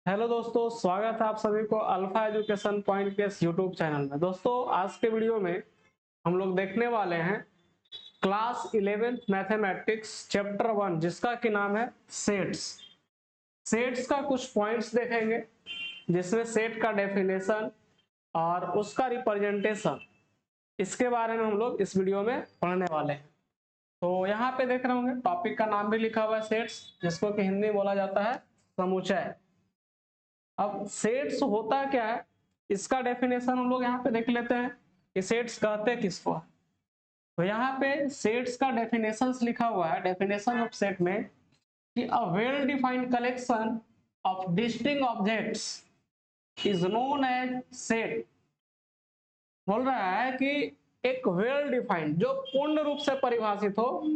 Hello दोस्तों, स्वागत है आप सभी को अल्फा एजुकेशन पॉइंट के इस यूट्यूब चैनल में। दोस्तों, आज के वीडियो में हम लोग देखने वाले हैं क्लास 11th मैथमेटिक्स चैप्टर 1, जिसका कि नाम है सेट्स। सेट्स का कुछ पॉइंट्स देखेंगे, जिसमें सेट का डेफिनेशन और उसका रिप्रेजेंटेशन, इसके बारे में हम लोग इस वीडियो में पढ़ने वाले हैं। तो यहाँ पे देख रहे होंगे टॉपिक का नाम भी लिखा हुआ है सेट्स, जिसको कि हिंदी में बोला जाता है समुच्चय। अब सेट्स होता क्या है, इसका डेफिनेशन हम लोग यहाँ पे देख लेते हैं कि सेट्स कहते किसको। तो यहाँ पे सेट्स का डेफिनेशन लिखा हुआ है, डेफिनेशन ऑफ सेट में कि a well defined collection of distinct objects is known as set. बोल रहा है कि एक वेल डिफाइंड, जो पूर्ण रूप से परिभाषित हो,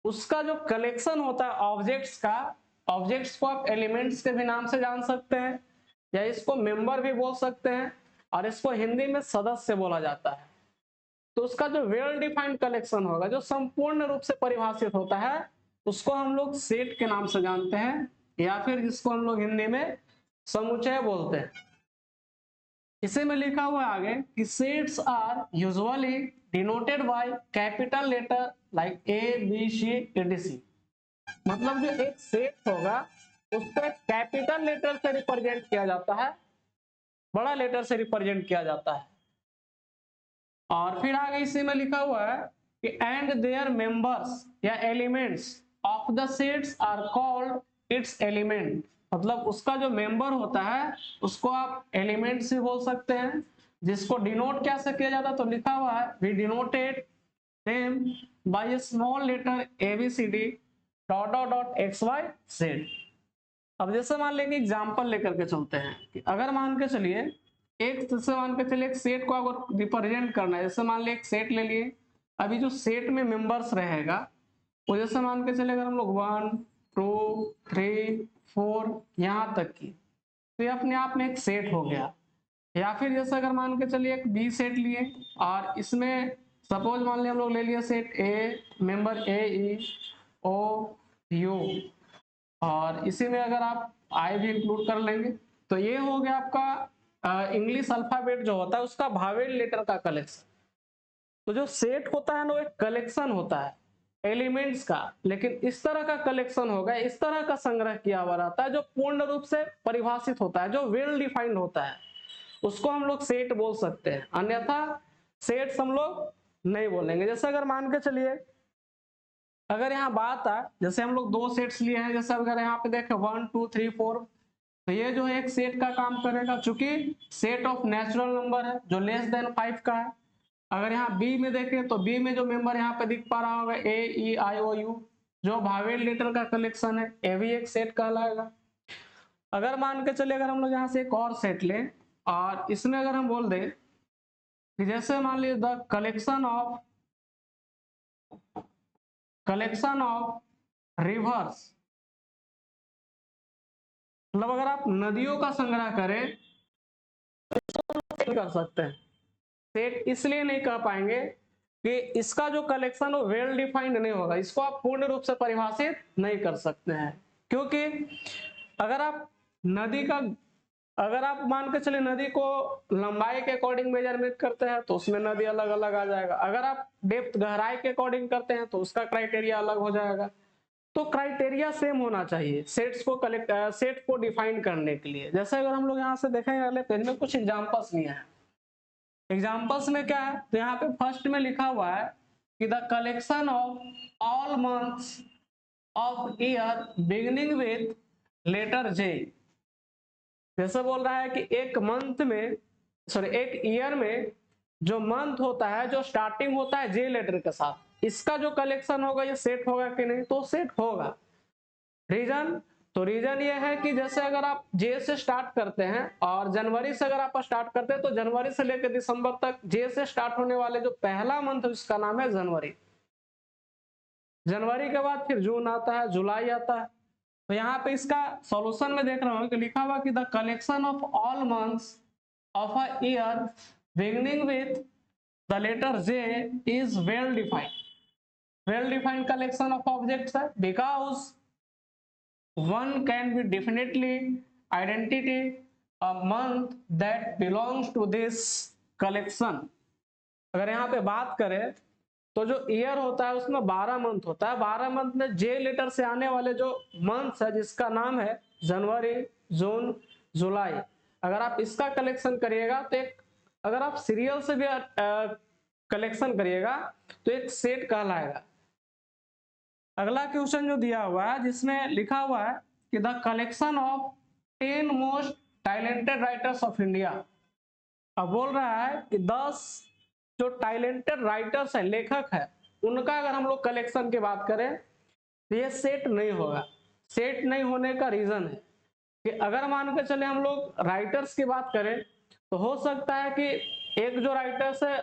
उसका जो कलेक्शन होता है ऑब्जेक्ट्स का, ऑब्जेक्ट्स को आप एलिमेंट्स के भी नाम से जान सकते हैं, या इसको मेंबर भी बोल सकते हैं, और इसको हिंदी में सदस्य बोला जाता है। तो उसका जो वेल डिफाइंड कलेक्शन होगा, जो संपूर्ण रूप से परिभाषित होता है, उसको हम लोग सेट के नाम से जानते हैं, या फिर जिसको हम लोग हिंदी में समुच्चय बोलते हैं। इसी में लिखा हुआ है आगे कि sets are usually denoted by capital letter like A B C ADC. मतलब जो एक सेट होगा, उसको एक कैपिटल लेटर से रिप्रेजेंट किया जाता है, बड़ा लेटर से रिप्रेजेंट किया जाता है। और फिर आगे इसी में लिखा हुआ है कि एंड देयर मेंबर्स या elements of the sets are called its element. मतलब उसका जो मेंबर होता है, उसको आप एलिमेंट्स भी बोल सकते हैं। जिसको डिनोट कैसे किया जाता है, तो लिखा हुआ है we denoted them by a small letter ABCD dot dot dot X Y Z. अब जैसे मान लेंगे एग्जांपल लेकर के चलते हैं कि अगर मान के चलिए एक, जैसे मान के चलिए एक सेट को अगर रिप्रेजेंट करना है, जैसे मान लिया एक सेट ले लिए। अभी जो सेट में मेंबर्स रहेगा, वो जैसे मान के चले अगर हम लोग 1 2 3 4 यहाँ तक की, तो ये अपने आप में एक सेट हो गया। या फिर जैसे अगर मान के चलिए एक बी सेट लिए, और इसमें सपोज मान लिया हम लोग ले लिया set A, member A E O U, और इसी में अगर आप आई भी इंक्लूड कर लेंगे, तो ये हो गया आपका इंग्लिश अल्फाबेट जो होता है उसका भावेल लेटर का कलेक्शन। तो जो सेट होता है ना, वो एक कलेक्शन होता है एलिमेंट्स का, लेकिन इस तरह का कलेक्शन होगा, इस तरह का संग्रह किया हुआ रहता है जो पूर्ण रूप से परिभाषित होता है, जो वेल डिफाइंड होता है, उसको हम लोग सेट बोल सकते हैं। अन्यथा सेट्स हम लोग नहीं बोलेंगे। जैसे अगर मान के चलिए, अगर यहाँ बात है, जैसे हम लोग दो सेट्स लिए हैं, जैसे अगर यहाँ पे देखें 1 2 3 4, तो ये जो है एक सेट का काम करेगा, चूंकि सेट ऑफ नेचुरल नंबर है जो लेस देन 5 का है। अगर यहाँ बी में देखें, तो बी में जो मेंबर यहाँ पे दिख पा रहा होगा ए ई आई ओ यू, जो भावेल लेटर का कलेक्शन है, ये भी एक सेट कहलाएगा। अगर मान के चले, अगर हम लोग यहाँ से एक और सेट लें, और इसमें अगर हम बोल दें कि जैसे मान लीजिए द कलेक्शन ऑफ रिवर्स, मतलब अगर आप नदियों का संग्रह करें तो कर सकते हैं। सेट इसलिए नहीं कह पाएंगे कि इसका जो कलेक्शन हो वेल डिफाइंड नहीं होगा, इसको आप पूर्ण रूप से परिभाषित नहीं कर सकते हैं। क्योंकि अगर आप नदी का, अगर आप मान के चलिए नदी को लंबाई के अकॉर्डिंग मेजरमेंट करते हैं, तो उसमें नदी अलग अलग आ जाएगा। अगर आप डेप्थ, गहराई के अकॉर्डिंग करते हैं, तो उसका क्राइटेरिया अलग हो जाएगा। तो क्राइटेरिया सेम होना चाहिए सेट्स को सेट को डिफाइन करने के लिए। जैसे अगर हम लोग यहाँ से देखेंगे अगले पेज में कुछ एग्जांपल्स लिए हैं। एग्जांपल्स में क्या है, तो यहाँ पे फर्स्ट में लिखा हुआ है कि the collection of all months of year beginning with letter J. जैसे बोल रहा है कि एक मंथ में, सॉरी एक ईयर में जो मंथ होता है, जो स्टार्टिंग होता है जे लेटर के साथ, इसका जो कलेक्शन होगा ये सेट होगा कि नहीं, तो सेट होगा। रीजन, तो रीजन ये है कि जैसे अगर आप जे से स्टार्ट करते हैं और जनवरी से अगर आप स्टार्ट करते हैं, तो जनवरी से लेकर दिसंबर तक जे से स्टार्ट होने वाले जो पहला मंथ है उसका नाम है जनवरी। जनवरी के बाद फिर जून आता है, जुलाई आता है। तो यहाँ पे इसका सॉल्यूशन में देख रहा हूँ कि लिखा हुआ कि the collection of all months of a year beginning with the letter J is well defined. Well defined collection of objects है, because one can be definitely identity a month that belongs to this collection. अगर यहाँ पे बात करें तो जो year होता है उसमें 12 मंथ होता है। 12 मंथ में जे लेटर से आने वाले जो मंथ्स है जिसका नाम है जनवरी, जून, जुलाई, अगर आप इसका कलेक्शन करिएगा तो एक, अगर आप सीरियल से भी कलेक्शन करिएगा तो एक सेट कहलाएगा। अगला क्वेश्चन जो दिया हुआ है जिसमें लिखा हुआ है कि the collection of 10 most talented writers of India. अब बोल रहा है कि 10 जो टैलेंटेड राइटर्स है, लेखक है, उनका अगर हम लोग कलेक्शन की बात करें तो ये सेट नहीं होगा। सेट नहीं होने का रीजन है कि अगर मान के चले हम लोग राइटर्स की बात करें तो हो सकता है कि एक जो राइटर्स है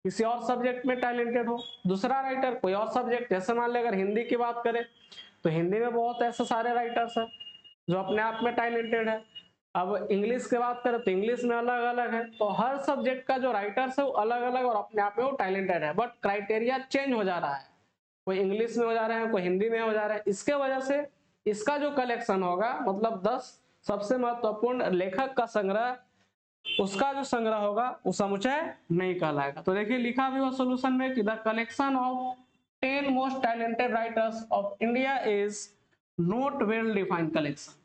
किसी और सब्जेक्ट में टैलेंटेड हो, दूसरा राइटर कोई और सब्जेक्ट, जैसे मान ले अगर हिंदी की बात करें तो हिंदी में बहुत ऐसे सारे राइटर्स हैं जो अपने आप में टैलेंटेड है। अब इंग्लिश की बात करें तो इंग्लिश में अलग अलग है, तो हर सब्जेक्ट का जो राइटर्स है वो अलग अलग और अपने आप में वो टैलेंटेड है, बट क्राइटेरिया चेंज हो जा रहा है, कोई इंग्लिश में हो जा रहे हैं, कोई हिंदी में हो जा रहा है। इसके वजह से इसका जो कलेक्शन होगा, मतलब 10 सबसे महत्वपूर्ण लेखक का संग्रह, उसका जो संग्रह होगा वो समुच्चय नहीं कहलाएगा। तो देखिए लिखा भी हुआ सोल्यूशन में कि the collection of 10 most talented writers of India is not well defined collection.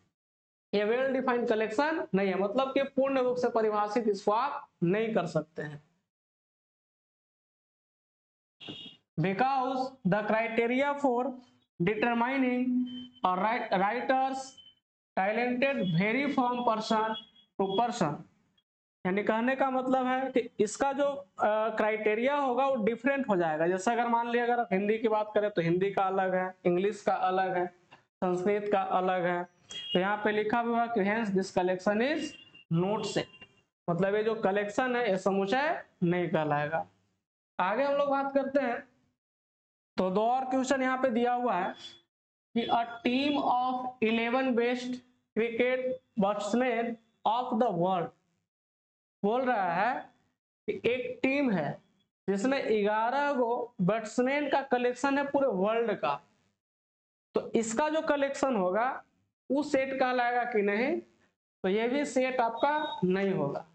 ये वेल डिफाइंड कलेक्शन नहीं है, मतलब कि पूर्ण रूप से परिभाषित इसको आप नहीं कर सकते हैं। Because the criteria for determining a writer's talented vary from person to person। यानी कहने का मतलब है कि इसका जो क्राइटेरिया होगा वो डिफरेंट हो जाएगा। जैसे अगर मान लिया अगर आप हिंदी की बात करें तो हिंदी का अलग है, इंग्लिश का अलग है, संस्कृत का अलग है। तो यहाँ पे लिखा हुआ कि hence this collection is not set, मतलब ये जो कलेक्शन है ये समुच्चय नहीं कहलाएगा। आगे हम लोग बात करते हैं तो दो और क्वेश्चन यहाँ पे दिया हुआ है कि a team of 11 best cricket batsman of the world. बोल रहा है कि एक टीम है जिसमें 11 गो बैट्समैन का कलेक्शन है पूरे वर्ल्ड का, तो इसका जो कलेक्शन होगा वो सेट कहलाएगा कि नहीं, तो ये भी सेट आपका नहीं होगा।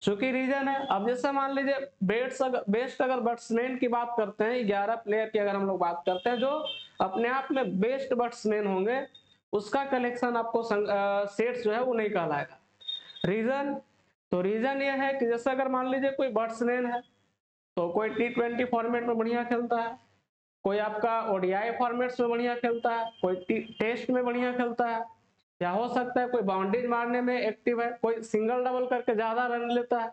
चूंकि रीजन है, अब जैसे मान लीजिए बेस्ट अगर बैट्समैन की बात करते हैं, 11 प्लेयर की अगर हम लोग बात करते हैं जो अपने आप में बेस्ट बैट्समैन होंगे, उसका कलेक्शन आपको सेट्स जो है वो नहीं कहलाएगा। रीजन, तो रीजन ये है कि जैसे अगर मान लीजिए कोई बैट्समैन है तो कोई T20 फॉर्मेट में बढ़िया खेलता है, कोई आपका ओडीआई फॉर्मेट्स में बढ़िया खेलता है, कोई टेस्ट में बढ़िया खेलता है, या हो सकता है कोई बाउंड्री मारने में एक्टिव है, कोई सिंगल डबल करके ज्यादा रन लेता है,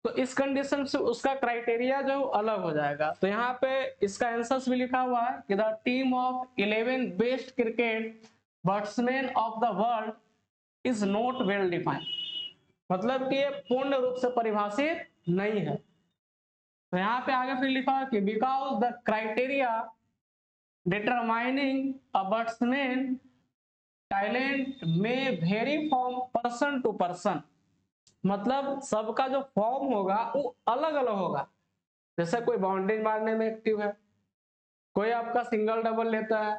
तो इस कंडीशन से उसका क्राइटेरिया जो अलग हो जाएगा। तो यहाँ पे इसका आंसर भी लिखा हुआ है कि the team of 11 best cricket batsman of the world is not well defined, मतलब कि ये पूर्ण रूप से परिभाषित नहीं है। तो यहाँ पे आगे फिर लिखा है कि because the criteria determining a batsman talent में very from person to person, मतलब सबका जो फॉर्म होगा वो अलग अलग होगा। जैसे कोई बाउंड्री मारने में एक्टिव है, कोई आपका सिंगल डबल लेता है,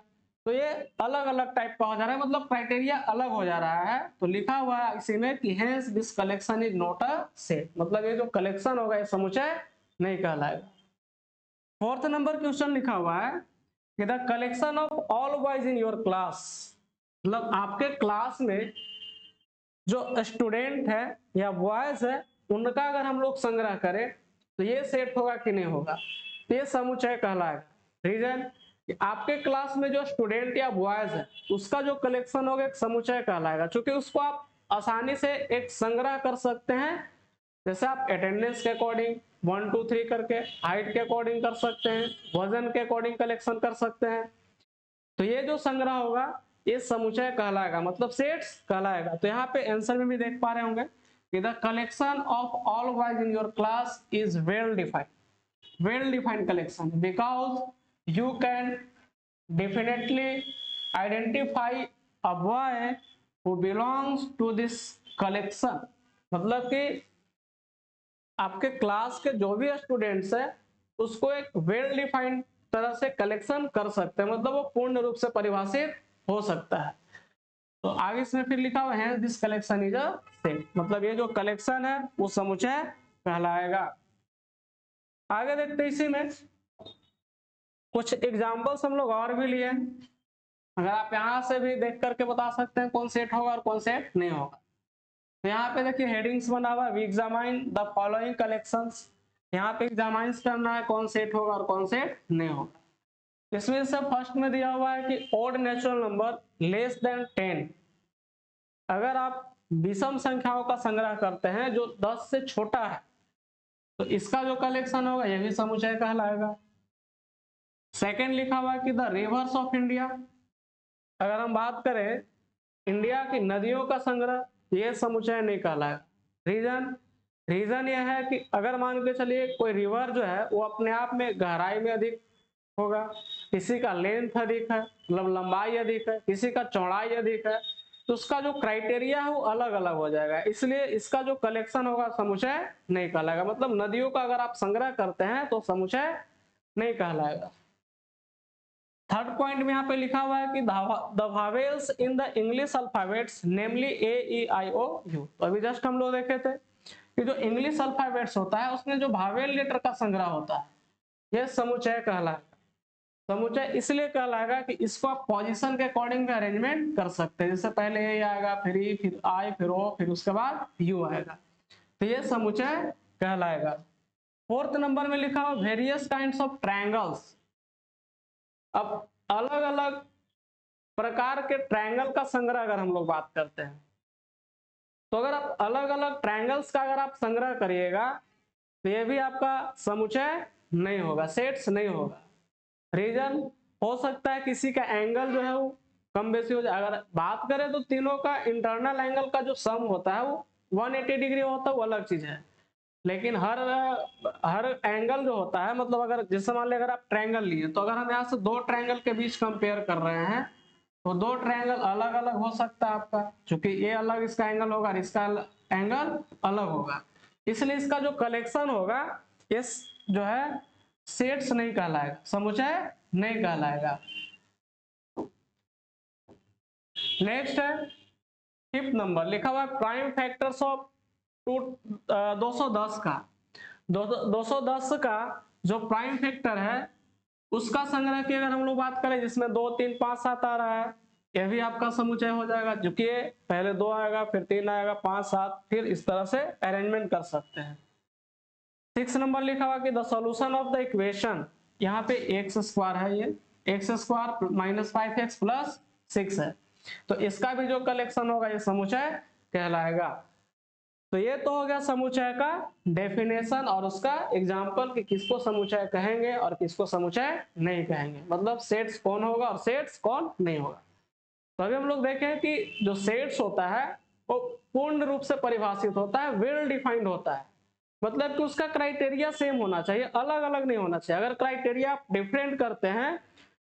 तो ये अलग अलग टाइप का हो जा रहा है, मतलब क्राइटेरिया अलग हो जा रहा है। तो लिखा हुआ है इसी में कि hence this collection is not a set, मतलब ये जो कलेक्शन होगा ये समुच्चय नहीं कहलाएगा। फोर्थ नंबर क्वेश्चन लिखा हुआ है कि the collection of all boys in your class, मतलब आपके क्लास में जो स्टूडेंट है या बॉयज है उनका अगर हम लोग संग्रह करें तो ये सेट होगा कि नहीं होगा, तो ये समुच्चय कहलाएगा। रीजन, आपके क्लास में जो स्टूडेंट या बॉयज है उसका जो कलेक्शन होगा एक समुच्चय कहलाएगा, क्योंकि उसको आप आसानी से एक संग्रह कर सकते हैं। जैसे आप अटेंडेंस के अकॉर्डिंग 1 2 3 करके, हाइट के अकॉर्डिंग कर सकते हैं, वजन के अकॉर्डिंग कलेक्शन कर सकते हैं, तो ये जो संग्रह होगा ये समुच्चय कहलाएगा, मतलब सेट्स कहलाएगा। तो यहाँ पे आंसर में भी देख पा रहे होंगे कि the collection of all boys in your class is well defined collection because you can definitely identify a boy who belongs to this collection, मतलब कि आपके क्लास के जो भी स्टूडेंट्स है उसको एक वेल डिफाइंड तरह से कलेक्शन कर सकते हैं, मतलब वो पूर्ण रूप से परिभाषित हो सकता है। तो आगे इसमें फिर लिखा हुआ है this collection is a set, मतलब ये जो कलेक्शन है वो समुच्चय कहलाएगा। आगे देखते हैं इसी में कुछ एग्जांपल्स हम लोग और भी लिए हैं। अगर आप यहां से भी देख करके बता सकते हैं कौन सेट होगा और कौन सेट नहीं होगा। तो यहाँ पे देखिए हेडिंग्स बना हुआ है, we examine the following collections. यहाँ पे एग्जामाइंस करना है कौन सेट होगा और कौन सेट नहीं होगा। इसमें से फर्स्ट में दिया हुआ है कि odd natural number less than 10। अगर आप विषम संख्याओं का संग्रह करते हैं जो 10 से छोटा है तो इसका जो कलेक्शन होगा यह भी समुच्चय कहलाएगा। सेकेंड लिखा हुआ है कि द रिवर्स ऑफ इंडिया। अगर हम बात करें इंडिया की नदियों का संग्रह, यह समुच्चय नहीं कहलाएगा। रीजन रीजन यह है कि अगर मान के चलिए कोई रिवर जो है वो अपने आप में गहराई में अधिक होगा, किसी का लेंथ अधिक है मतलब लंबाई अधिक है, किसी का चौड़ाई अधिक है, तो उसका जो क्राइटेरिया है वो अलग अलग हो जाएगा, इसलिए इसका जो कलेक्शन होगा समुच्चय नहीं कहलाएगा। मतलब नदियों का अगर आप संग्रह करते हैं तो समुच्चय नहीं कहलाएगा। थर्ड पॉइंट में यहाँ पे लिखा हुआ है कि the vowels in the English alphabets namely A E I O U. तो अभी जस्ट हम लोग देखे थे कि जो इंग्लिश अल्फाबेट्स होता है उसमें जो वावेल लेटर का संग्रह होता है यह समुच्चय कहलाएगा। समुच्चय इसलिए कहलाएगा कि इसको आप पोजीशन के अकॉर्डिंग भी अरेंजमेंट कर सकते हैं, जैसे पहले ए आएगा फिर ई फिर आई फिर ओ फिर उसके बाद यू आएगा, तो ये समुच्चय कहलाएगा। फोर्थ नंबर में लिखा हुआ वेरियस काइंड्स ऑफ ट्रायंगल्स। अब अलग अलग प्रकार के ट्रायंगल का संग्रह अगर हम लोग बात करते हैं तो अगर आप अलग अलग ट्रायंगल्स का अगर आप संग्रह करिएगा तो ये भी आपका समुच्चय नहीं होगा, सेट्स नहीं होगा। रीजन हो सकता है किसी का एंगल जो है वो कम बेसी हो जाए। अगर बात करें तो तीनों का इंटरनल एंगल का जो सम होता है वो 180 डिग्री होता है, वो अलग चीज है। लेकिन हर एंगल जो होता है मतलब अगर जैसे मान लिया अगर आप ट्रायंगल लिए तो अगर हम यहाँ से दो ट्रायंगल के बीच कंपेयर कर रहे हैं तो दो ट्रायंगल अलग अलग हो सकता है आपका, क्योंकि ये अलग इसका एंगल होगा और इसका एंगल अलग होगा, इसलिए इसका जो कलेक्शन होगा इस जो है सेट्स नहीं कहलाएगा, समुच्चय नहीं कहलाएगा। नेक्स्ट है फिफ्थ नंबर लिखा हुआ है प्राइम फैक्टर्स ऑफ 210 का। 210 का जो प्राइम फैक्टर है उसका संग्रह की अगर हम लोग बात करें जिसमें 2 3 5 7 आ रहा है, यह भी आपका समुच्चय हो जाएगा, क्योंकि पहले 2 आएगा फिर 3 आएगा 5 7 फिर इस तरह से अरेंजमेंट कर सकते हैं। 6 नंबर लिखा हुआ कि the solution of the equation, यहाँ पे एक्स स्क्वायर है, ये x square minus 5x plus 6 है, तो इसका भी जो कलेक्शन होगा ये समुच्चय कहलाएगा। तो ये तो हो गया समुच्चय का डेफिनेशन और उसका एग्जाम्पल कि किसको समुच्चय कहेंगे और किसको समुच्चय नहीं कहेंगे, मतलब सेट्स कौन होगा और सेट्स कौन नहीं होगा। तो अभी हम लोग देखें कि जो सेट्स होता है वो पूर्ण रूप से परिभाषित होता है, वेल डिफाइंड होता है, मतलब कि उसका क्राइटेरिया सेम होना चाहिए, अलग अलग नहीं होना चाहिए। अगर क्राइटेरिया आप डिफरेंट करते हैं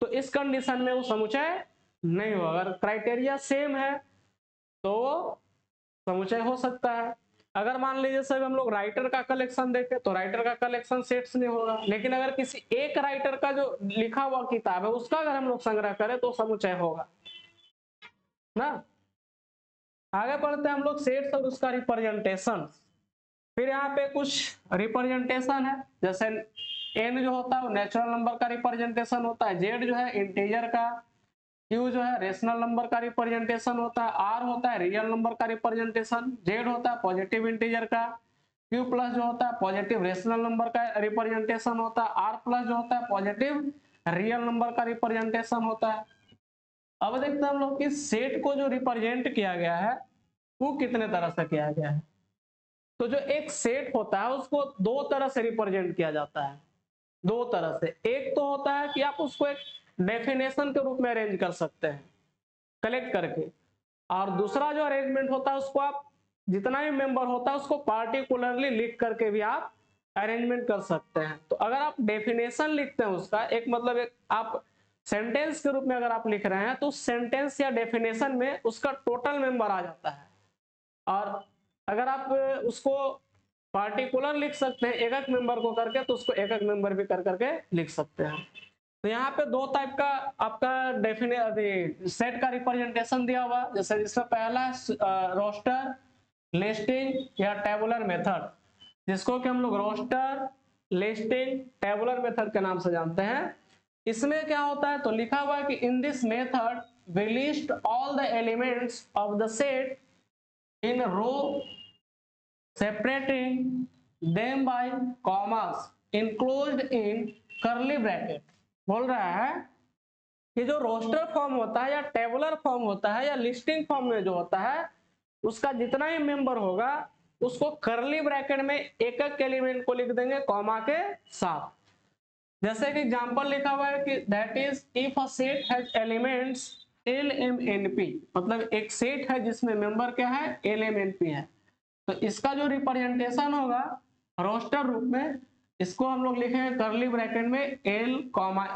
तो इस कंडीशन में वो समुच्चय नहीं होगा, अगर क्राइटेरिया सेम है तो वो समुच्चय हो सकता है। अगर मान लीजिए सर हम लोग राइटर का कलेक्शन देखें तो राइटर का कलेक्शन सेट्स नहीं होगा, लेकिन अगर किसी एक राइटर का जो लिखा हुआ किताब है उसका अगर हम लोग संग्रह करें तो समुच्चय होगा ना। आगे बढ़ते हैं हम लोग सेट्स और उसका रिप्रेजेंटेशन। फिर यहाँ पे कुछ रिप्रेजेंटेशन है, जैसे एन जो होता है वो नेचुरल नंबर का रिप्रेजेंटेशन होता है, जेड जो है इंटीजर का, क्यू जो है रेशनल नंबर का रिप्रेजेंटेशन होता है, आर होता है रियल नंबर का रिप्रेजेंटेशन, जेड होता है पॉजिटिव इंटीजर का, क्यू प्लस जो होता है पॉजिटिव रेशनल नंबर का रिप्रेजेंटेशन होता है, आर प्लस जो होता है पॉजिटिव रियल नंबर का रिप्रेजेंटेशन होता है। अब देखते हैं हम लोग कि सेट को जो रिप्रेजेंट किया गया है वो कितने तरह से किया गया है। तो जो एक सेट होता है उसको दो तरह से रिप्रेजेंट किया जाता है, दो तरह से। एक तो होता है कि आप उसको एक डेफिनेशन के रूप में अरेंज कर सकते हैं कलेक्ट करके, और दूसरा जो अरेंजमेंट होता है उसको आप जितना भी मेंबर होता है उसको पार्टिकुलरली लिख करके भी आप अरेंजमेंट कर सकते हैं। तो अगर आप डेफिनेशन लिखते हैं उसका एक मतलब एक आप सेंटेंस के रूप में अगर आप लिख रहे हैं तो सेंटेंस या डेफिनेशन में उसका टोटल मेंबर आ जाता है, और अगर आप उसको पार्टिकुलर लिख सकते हैं एक एक मेंबर को करके तो उसको एक एक मेंबर भी कर करके लिख सकते हैं। तो यहाँ पे दो टाइप का आपका डेफिनेट सेट का रिप्रेजेंटेशन दिया हुआ, जैसे जिसमें पहला रोस्टर, लिस्टिंग या टेबुलर मेथड, जिसको कि हम लोग रोस्टर, लिस्टिंग, टेबुलर मेथड के नाम से जानते हैं। इसमें क्या होता है, तो लिखा हुआ है कि in this method we list all the elements of the set in row separating them by commas enclosed in curly bracket। बोल रहा है कि जो रोस्टर फॉर्म होता है या टेबुलर फॉर्म होता है या लिस्टिंग फॉर्म में जो होता है, उसका जितना ही मेंबर होगा उसको करली ब्रैकेट में एक एक एलिमेंट को लिख देंगे कॉमा के साथ। जैसे कि एग्जांपल लिखा हुआ है कि that is if a set has elements LMNP, मतलब एक सेट है जिसमें मेंबर क्या है, LMNP है, तो इसका जो रिप्रेजेंटेशन होगा रोस्टर रूप में, इसको हम लोग लिखेंगे करली ब्रैकेट में L,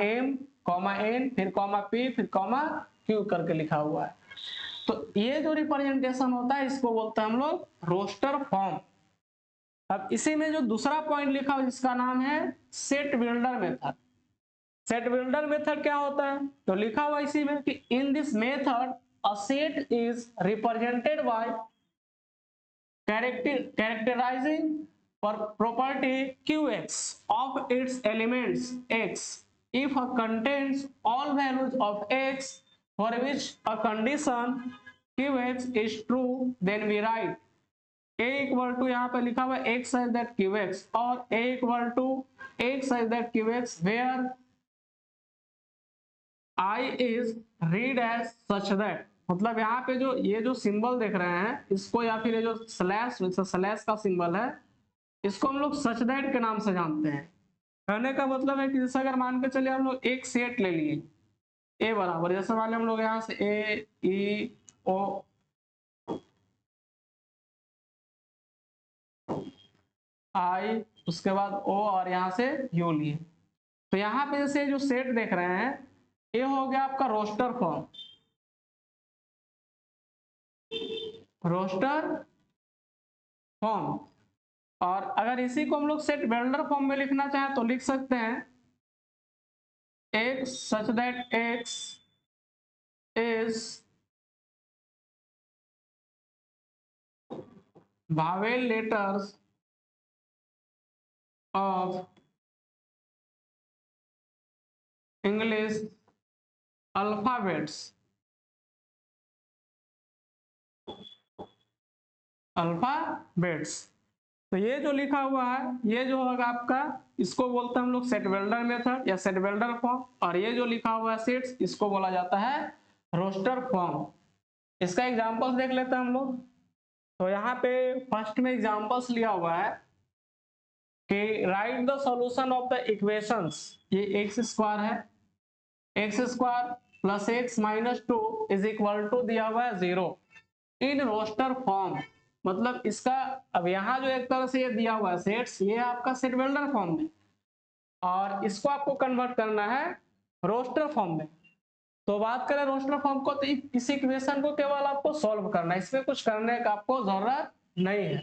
M, N, फिर P, फिर Q करके लिखा हुआ है। तो ये जो रिप्रेजेंटेशन होता है इसको बोलते हैं हम लोग रोस्टर फॉर्म। अब इसी में जो दूसरा पॉइंट लिखा हुआ जिसका नाम है set builder method. Set builder method क्या होता है, तो लिखा हुआ इसी में कि in this method a set is represented by characterizing property qx of its elements x if a contains all values of x for which a condition qx is true, then we write a equal to, यहाँ पे लिखा हुआ x such that qx, और a equal to x such that qx where I is read as such that, मतलब यहाँ पे जो ये जो सिंबल देख रहे हैं इसको, या फिर ये जो स्लैश का सिंबल है, इसको हम लोग सच दैट के नाम से जानते हैं। कहने का मतलब है कि जैसे अगर मान के चलिए हम लोग एक सेट ले लिए ए बराबर, जैसे मान हम लोग यहाँ से ए ई ओ आई, उसके बाद ओ और यहाँ से यू लिए, तो यहाँ पे जैसे जो सेट देख रहे हैं ये हो गया आपका रोस्टर फॉर्म, रोस्टर फॉर्म। और अगर इसी को हम लोग सेट बिल्डर फॉर्म में लिखना चाहें तो लिख सकते हैं x such that x is vowel letters of English alphabets, तो ये जो लिखा हुआ है ये जो होगा आपका, इसको बोलते हैं हम लोग सेट बिल्डर मेथड या सेट बिल्डर फॉर्म, और ये जो लिखा हुआ है सेट्स, इसको बोला जाता है रोस्टर फॉर्म। इसका एग्जांपल्स देख लेते हैं हम लोग। तो यहाँ पे फर्स्ट में एग्जांपल्स लिया हुआ है कि write the solution of the equations, ये एक्स स्क्वायर है, x square plus x minus 2 is equal to दिया हुआ है 0 इन रोस्टर फॉर्म, मतलब इसका अब यहाँ जो एक तरह से ये दिया हुआ है सेट्स, ये आपका सेट बिल्डर फॉर्म में, और इसको आपको कन्वर्ट करना है रोस्टर फॉर्म में। तो बात करें रोस्टर फॉर्म को, तो इस इक्वेशन को केवल आपको सॉल्व करना है, इसमें कुछ करने का आपको जरूरत नहीं है।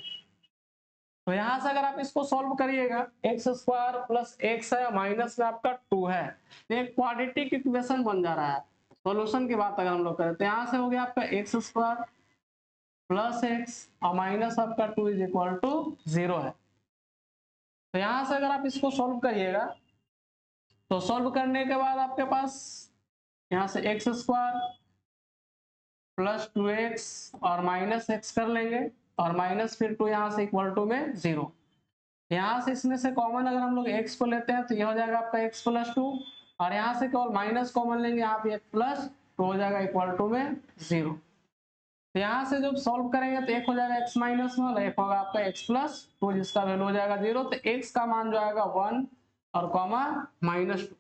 तो यहां से अगर आप इसको सॉल्व करिएगा, एक्स स्क्वायर प्लस एक्स है, माइनस में आपका 2 है, तो एक क्वाड्रेटिक इक्वेशन बन जा रहा है। सॉल्यूशन की बात अगर हम लोग करें तो यहां से हो गया आपका एक्स स्क्वायर प्लस एक्स और माइनस आपका 2 इज इक्वल टू 0 है। तो यहां से अगर आप इसको सॉल्व करिएगा तो सॉल्व करने के बाद आपके पास यहाँ से एक्स स्क्वायर प्लस 2x और माइनस एक्स कर लेंगे, और माइनस फिर 2 यहाँ से इक्वल टू में 0। यहाँ से इसमें से कॉमन अगर हम लोग x को लेते हैं तो यह हो जाएगा आपका x प्लस 2, और यहाँ से केवल माइनस कॉमन लेंगे, यहाँ पे प्लस 2 हो जाएगा इक्वल टू में 0। तो यहाँ से जब सॉल्व करेंगे तो एक हो जाएगा x माइनस 1, एक होगा आपका x प्लस 2 जिसका वैल्यू हो जाएगा 0। तो x का मान जो आएगा 1 और कॉमा माइनस 2।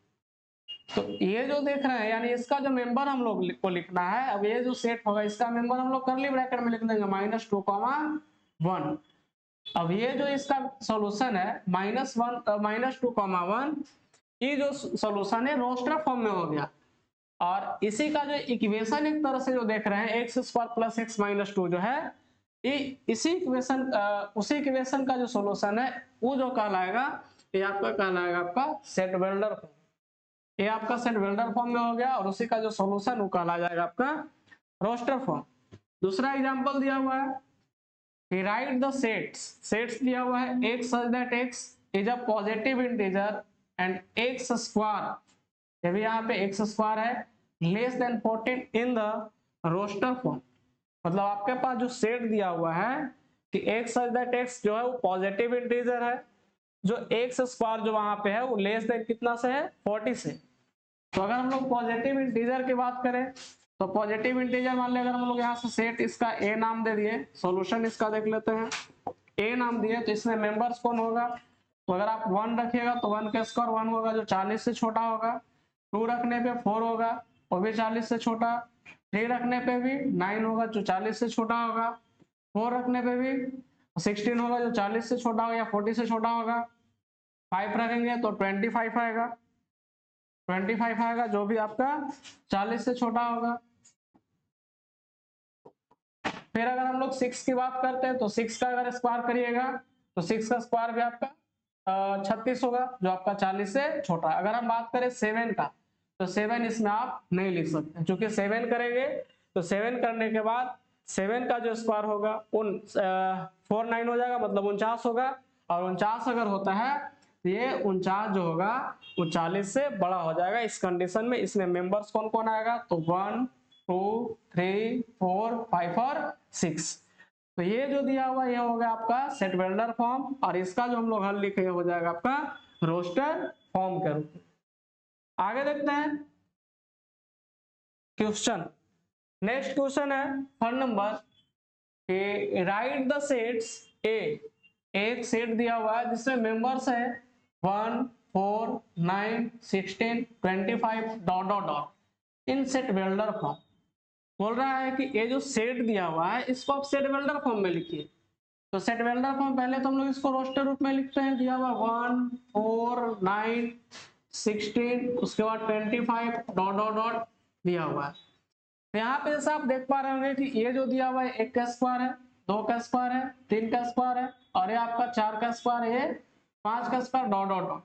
तो ये जो देख रहे हैं यानी इसका जो मेंबर हम लोग को लिखना है, अब ये जो सेट होगा इसका मेंबर हम लोग करली ब्रैकेट में लिख देंगे -2, 1। अब ये जो इसका सॉल्यूशन है -2, 1, ये जो सॉल्यूशन है रोस्टर फॉर्म में हो गया, और इसी का जो इक्वेशन एक तरह से जो देख रहे हैं x square plus x minus 2 जो है, इसी इक्वेशन उसी इक्वेशन का जो सॉल्यूशन है वो जो कहलाएगा, ये आपका कहलाएगा आपका सेट बिल्डर फॉर्म। ये आपका सेट वेल्डर फॉर्म में हो गया और उसी का जो सॉल्यूशन वो कहला जाएगा आपका रोस्टर फॉर्म। दूसरा एग्जांपल दिया हुआ है कि राइट द सेट्स दिया हुआ है x such that x is a positive integer and x square, ये भी यहाँ पे x स्क्वायर है less than 14 in the roster form. मतलब आपके पास जो सेट दिया हुआ है कि x such that x जो है वो पॉजिटिव इंटीजर है, जो x स्क्वायर जो वहां पे है वो लेस देन कितना से है 40 से। तो अगर हम लोग पॉजिटिव इंटीजर की बात करें तो पॉजिटिव इंटीजर मान ले अगर हम लोग यहाँ से सेट इसका a नाम दे दिए, सॉल्यूशन इसका देख लेते हैं, a नाम दिए तो इसमें मेंबर्स कौन होगा, तो अगर आप 1 रखिएगा तो 1 का स्क्वायर 1 होगा जो 40 से छोटा होगा, 2 रखने पे 4 होगा वो भी 40 से छोटा, 3 रखने पे भी 9 होगा जो 40 से छोटा होगा, 4 रखने पे भी 16 होगा जो 40 से छोटा होगा या 40 से छोटा होगा, 5 रखेंगे तो 25 आएगा, 25 आएगा जो भी आपका 40 से छोटा होगा। फिर अगर हम लोग 6 की बात करते हैं तो 6 का अगर स्क्वायर करिएगा तो 6 का स्क्वायर भी आपका 36 होगा जो आपका 40 से छोटा। अगर हम बात करें 7 का तो 7 इसमें आप नहीं लिख सकते क्योंकि 7 करेंगे तो 7 करने के बाद 7 का जो स्क्वायर होगा उन 49 हो जाएगा मतलब 49 होगा, और 49 अगर होता है तो ये 49 जो होगा वो 40 से बड़ा हो जाएगा। इस कंडीशन में इसमें मेंबर्स कौन कौन आएगा तो 1 2 3 4 5 और 6। तो ये जो दिया हुआ ये हो गया आपका सेट वेल्डर फॉर्म और इसका जो हम लोग हल लिखे हो जाएगा आपका रोस्टर फॉर्म के रूप में। आगे देखते हैं क्वेश्चन। नेक्स्ट क्वेश्चन है first number, right the sets A, एक सेट दिया हुआ है जिसमें मेंबर्स है 1 4 9 16 25 dot dot dot in set welder form. बोल रहा है कि ये जो सेट दिया हुआ है इसको आप सेट वेल्डर फॉर्म में लिखिए। तो सेट वेल्डर फॉर्म पहले तो हम लोग इसको रोस्टर रूप में लिखते हैं, दिया हुआ 1 4 9 16 उसके बाद 25 डॉट डॉट डॉट दिया हुआ है। तो यहाँ पे जैसा आप देख पा रहे होंगे कि ये जो दिया हुआ है 1 का स्क्वायर है, 2 का स्क्वायर है, 3 का स्क्वायर है और ये आपका 4 का स्क्वायर है, 5 का स्क्वायर डॉट डॉट डॉट।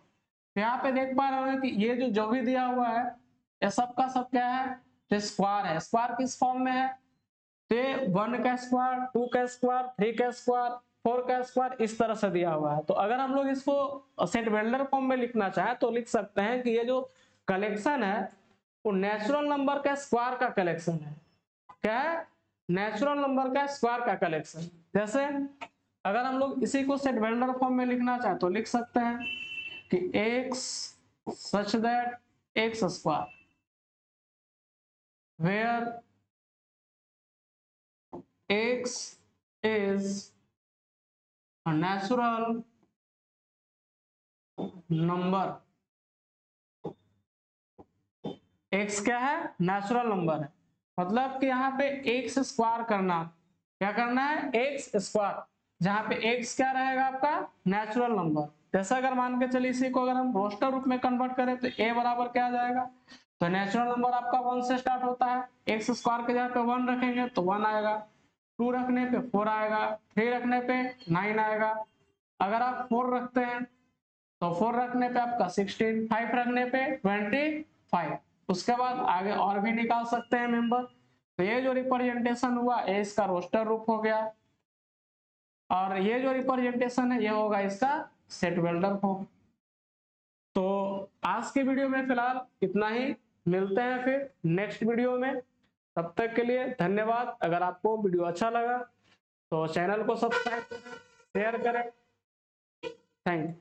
तो यहाँ पे देख पा रहे होंगे कि ये जो भी दिया हुआ है ये सब का सब क्या है तो स्क्वायर है। स्क्वायर किस फॉर्म में है तो 1 का स्क्वायर 2 का स्क्वायर 3 का स्क्वायर 4 का स्क्वायर इस तरह से दिया हुआ है। तो अगर हम लोग इसको सेट वेल्डर फॉर्म में लिखना चाहें तो लिख सकते हैं कि ये जो कलेक्शन है वो नेचुरल नंबर का स्क्वायर का कलेक्शन है। क्या है नेचुरल नंबर का स्क्वायर का कलेक्शन। जैसे अगर हम लोग इसी को सेट वेल्डर फॉर्म में लिखना चाहें तो लिख सकते हैं कि x such that x square where x is a natural number, x क्या है नेचुरल नंबर है, मतलब कि यहाँ पे x स्क्वायर करना, क्या करना है x स्क्वायर, जहाँ पे x क्या रहेगा आपका नेचुरल नंबर। जैसा अगर मान के चलिए इसी को अगर हम रोस्टर रूप में कन्वर्ट करें तो a बराबर क्या आ जाएगा तो नेचुरल नंबर आपका 1 से स्टार्ट होता है, x स्क्वायर के जगह पे 1 रखेंगे तो 1 आएगा, 2 रखने पे 4 आएगा, 3 रखने पे 9 आएगा, अगर आप 4 रखते हैं तो 4 रखने पे आपका 16, 5 रखने पे 25, उसके बाद आगे और भी निकाल सकते हैं मेंबर। तो ये जो रिप्रेजेंटेशन हुआ ये इसका रोस्टर रूप हो गया और ये जो रिप्रेजेंटेशन है ये होगा इसका सेट वेल्डर फॉर्म। तो आज की वीडियो में फिलहाल इतना ही, मिलते हैं फिर नेक्स्ट वीडियो में, तब तक के लिए धन्यवाद। अगर आपको वीडियो अच्छा लगा तो चैनल को सब्सक्राइब करें, शेयर करें, थैंक यू।